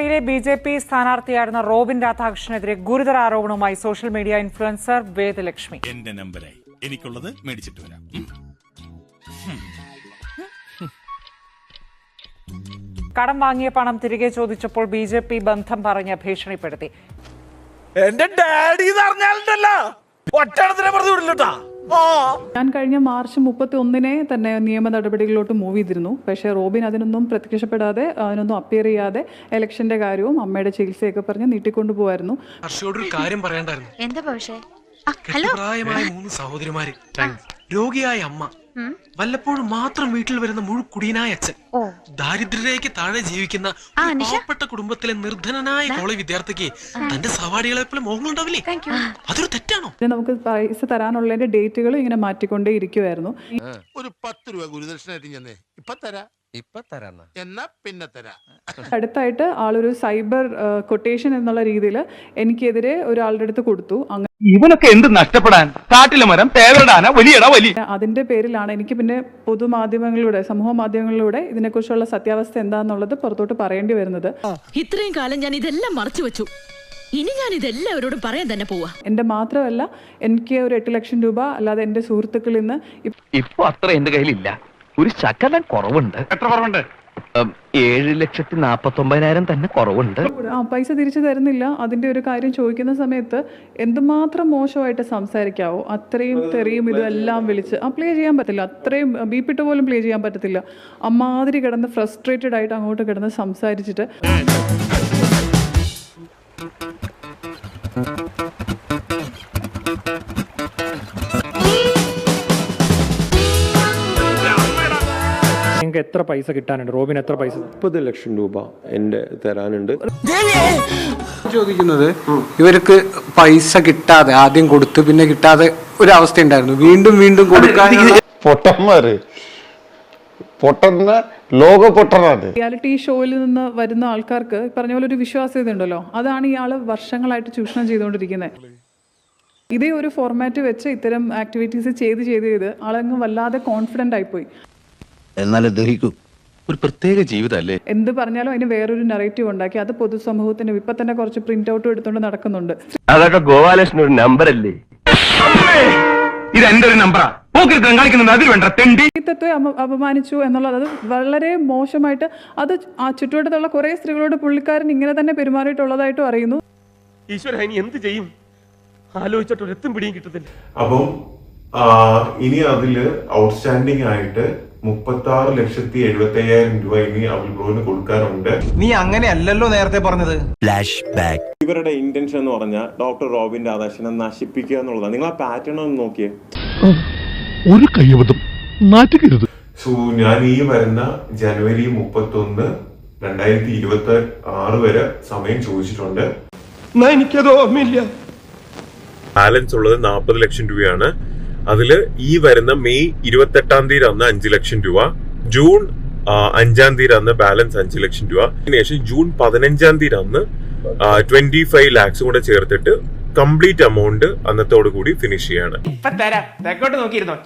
തൃപ്പൂണിത്തുറയിലെ BJP. സ്ഥാനാർത്ഥിയായിരുന്ന Robin രാധാകൃഷ്ണനെതിരെ ഗുരുതര ആരോപണവുമായി social media influencer Vedalakshmi. എന്റെ നമ്പറായി എനിക്കുള്ളത് മേടിച്ചിട്ട് വരാം. കടം വാങ്ങിയ പണം തിരികെ ചോദിച്ചപ്പോൾ ബി.ജെ.പി. ബന്ധം പറഞ്ഞ് ഭീഷണിപ്പെടുത്തി. എന്റെ ഡാഡി ഞാൻ കഴിഞ്ഞ മാർച്ച് 31 തന്നെ നിയമ നടപടികളിലോട്ട് മൂവ് ചെയ്തിരുന്നു. പക്ഷേ റോബിൻ അതിനൊന്നും പ്രത്യക്ഷപ്പെടാതെ, അതിനൊന്നും അപ്പിയർ ചെയ്യാതെ ഇലക്ഷന്റെ കാര്യവും അമ്മയുടെ ചികിത്സയൊക്കെ പറഞ്ഞ് നീട്ടിക്കൊണ്ടു പോവായിരുന്നു. ഹർഷയോടൊരു കാര്യം പറയണ്ടായിരുന്നു. എന്താ പക്ഷേ പ്രായമായ 3 സഹോദരിമാര്, രോഗിയായ അമ്മ, വല്ലപ്പോഴും മാത്രം വീട്ടിൽ വരുന്ന മുഴുക്കുടിയനായ അച്ഛൻ, ദാരിദ്ര്യരേഖയ്ക്ക് താഴെ ജീവിക്കുന്ന പാവപ്പെട്ട കുടുംബത്തിലെ നിർധനനായ കോളേജ് വിദ്യാർത്ഥിക്ക് തന്റെ സവാടികളെ പോലെ മോഹങ്ങളുണ്ടാവില്ലേ? അതൊരു തെറ്റാണോ? നമുക്ക് പൈസ തരാനുള്ളതിന്റെ ഡേറ്റുകളും ഇങ്ങനെ മാറ്റിക്കൊണ്ടേ ഇരിക്കുമായിരുന്നു. ഒരു 10 രൂപ ഗുരുദക്ഷിണ എന്നാ പിന്നെ തരാം. അടുത്തായിട്ട് ആളൊരു സൈബർ കൊട്ടേഷൻ എന്നുള്ള രീതിയിൽ എനിക്കെതിരെ ഒരാളുടെ അടുത്ത് കൊടുത്തു. ഇവനൊക്കെ എന്ത് നഷ്ടപ്പെടാൻ? കാട്ടിലെ മരം തേവരടാന വലിയടാ വലിയ. അതിന്റെ പേരിലാണ് എനിക്ക് പിന്നെ പൊതുമാധ്യമങ്ങളിലൂടെ, സമൂഹ മാധ്യമങ്ങളിലൂടെ ഇതിനെക്കുറിച്ചുള്ള സത്യാവസ്ഥ എന്താണെന്നുള്ളത് പുറത്തോട്ട് പറയേണ്ടി വരുന്നത്. ഇത്രയും കാലം ഞാൻ ഇതെല്ലാം മറച്ചു വെച്ചു. ഇനി ഞാൻ ഇതെല്ലാവരോടും പറയാൻ തന്നെ പോവാ. എന്റെ മാത്രമല്ല, എനിക്ക് ഒരു 8 ലക്ഷം രൂപ അല്ലാതെ എന്റെ സുഹൃത്തുക്കളിൽ നിന്ന് ഇപ്പൊ അത്ര എന്റെ കയ്യിലില്ല. ഒരു ശകലം കുറവുണ്ട്. എത്ര കുറവുണ്ട്? 7,49,000 തന്നെ കുറവുണ്ട്. പൈസ തിരിച്ചു തരുന്നില്ല. അതിന്റെ ഒരു കാര്യം ചോദിക്കുന്ന സമയത്ത് എന്തുമാത്രം മോശമായിട്ട് സംസാരിക്കാവോ, അത്രയും തെറിയും ഇതെല്ലാം വിളിച്ച് പ്ലേ ചെയ്യാൻ പറ്റില്ല. അത്രയും ബീപ്പിട്ട് പോലും പ്ലേ ചെയ്യാൻ പറ്റത്തില്ല. അമ്മാതിരി കിടന്ന് ഫ്രസ്ട്രേറ്റഡ് ആയിട്ട് അങ്ങോട്ട് കിടന്ന് സംസാരിച്ചിട്ട് എത്ര പൈസ കിട്ടാനുണ്ട്? റോബിൻ എത്ര പൈസ? 30 ലക്ഷം രൂപ എന്റെ തരാനുണ്ട്. ചോദിക്കുന്നത് ഇവർക്ക് പൈസ കിട്ടാതെ, ആദ്യം കൊടുത്ത് പിന്നെ കിട്ടാതെ ഒരവസ്ഥ ഉണ്ടായിരുന്നു. വീണ്ടും വീണ്ടും കൊടുക്കാൻ റിയാലിറ്റി ഷോയിൽ നിന്ന് വരുന്ന ആൾക്കാർക്ക് പറഞ്ഞ പോലെ ഒരു വിശ്വാസ്യത ഉണ്ടല്ലോ, അതാണ് ഇയാൾ വർഷങ്ങളായിട്ട് ചൂഷണം ചെയ്തുകൊണ്ടിരിക്കുന്നത്. ഇതേ ഒരു ഫോർമാറ്റ് വെച്ച് ഇത്തരം ആക്ടിവിറ്റീസ് ചെയ്ത് ആളങ്ങ് വല്ലാതെ കോൺഫിഡന്റ് ആയിപ്പോയി. എന്നാലും ദഹിക്കൂ. ഒരു പ്രത്യേക ജീവിതമല്ലേ. എന്ത് പറഞ്ഞാലും അതിന് വേറൊരു നറേറ്റീവ് ഉണ്ടാക്കി അത് പൊതുസമൂഹത്തിന് ഇപ്പൊ തന്നെ കുറച്ച് പ്രിന്റ് ഔട്ട് എടുത്തോണ്ട് നടക്കുന്നുണ്ട്. അതൊക്കെ ഗോപാലകൃഷ്ണൻ ഒരു നമ്പർ അല്ലേ? ഇത് എന്റെ ഒരു നമ്പറാ. അപമാനിച്ചു എന്നുള്ളത് അത് വളരെ മോശമായിട്ട്, അത് ആ ചുറ്റുവട്ടത്തുള്ള കുറെ സ്ത്രീകളോട് പുള്ളിക്കാരൻ ഇങ്ങനെ തന്നെ പെരുമാറിയിട്ടുള്ളതായിട്ടും അറിയുന്നു. ഈശ്വര, ഇനി എന്ത് ചെയ്യും? ആലോചിച്ചിട്ട് ഒരു എത്തും പിടിയും കിട്ടത്തില്ല. അപ്പം ഇനി അതില് ഔട്ട്സ്റ്റാൻഡിംഗ് ആയിട്ട് 36,70,000 രൂപ ഇനി അബിൽ ബ്രോന് കൊടുക്കാനുണ്ട്. നീ അങ്ങനെയല്ലല്ലോ നേരത്തെ പറഞ്ഞത്. ഇവരുടെ ഇന്റൻഷൻ എന്ന് പറഞ്ഞാൽ ഡോക്ടർ റോബിൻ രാധാകൃഷ്ണനെ നശിപ്പിക്കുക എന്നുള്ളതാണ്. നിങ്ങൾ ആ പാറ്റേൺ ഒന്ന് നോക്കിയേ. ഒരു കൈവതം നാറ്റുകരുത്. സോ ഞാൻ ഈ വരുന്ന ജനുവരി 31, 2026 വരെ സമയം ചോദിച്ചിട്ടുണ്ട്. എനിക്കത് ഓർമ്മയില്ല. ബാലൻസ് ഉള്ളത് 40 ലക്ഷം രൂപയാണ്. അതില് ഈ വരുന്ന മെയ് 28 തീയതി അന്ന് 5 ലക്ഷം രൂപ, ജൂൺ 5 തീയതി അന്ന് ബാലൻസ് 5 ലക്ഷം രൂപ, അതിനുശേഷം ജൂൺ 15 തീയതി അന്ന് 25 lakhs കൂടെ ചേർത്തിട്ട് കംപ്ലീറ്റ് എമൗണ്ട് അന്നത്തോടു കൂടി ഫിനിഷ് ചെയ്യാണ്. തെക്കോട്ട് നോക്കിയിരുന്നോ?